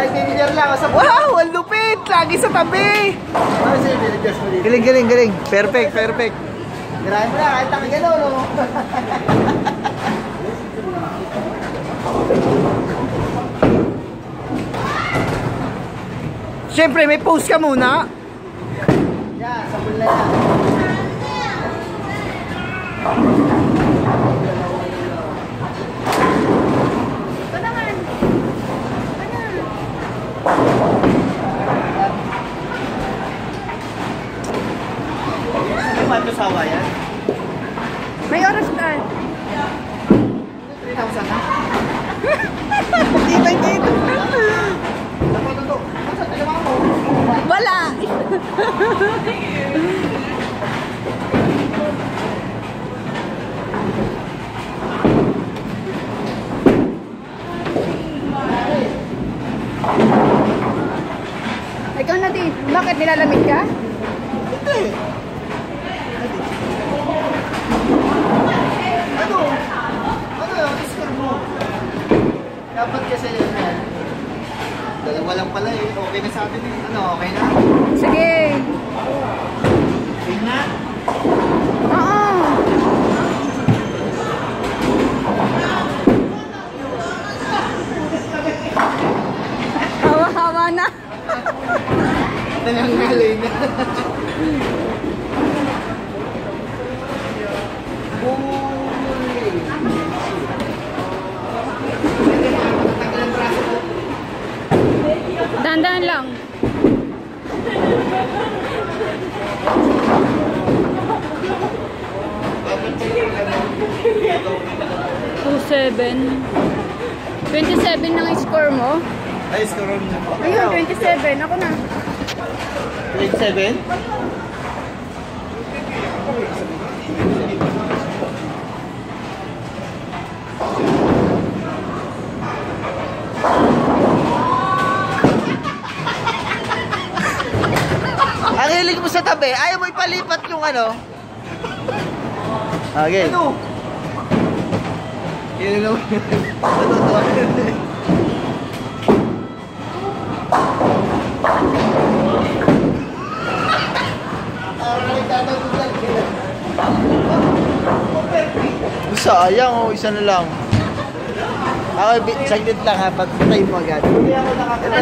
Kahit bibigyan lang ako sa... Wow! Ang lupit! Lagi sa tabi! Galing, galing, galing. Perfect, perfect. Girahin mo na, kahit nakagano, no? Siyempre, may post ka muna. Yan, sabon na yan. Ito naman. Ano ba ito sawa yan? May oras na. 3,000 na? Kita, kita. Wala. Ikaw na din. Bakit nilalamig ka? Hindi. Ano? Ano yung score mo? Dapat kasi yan. Dalawa lang pala eh. Okay na sa atin eh. Ano, okay na? Sige. Okay na? Oo. Hawa-hawa na. Nangangalay na. Dahan-dahan lang. $2.7. 27 ang score mo. Ay, score mo. Ayun, 27. Ako na. 27? Ang hilig mo sa tabi, ayaw mo ipalipat yung ano. Okay. Ano? Yun lang. Natutuwa. Sayang oh, isa na lang. Ako, saglit lang ha, patay mo agad. Hindi ako nakakita.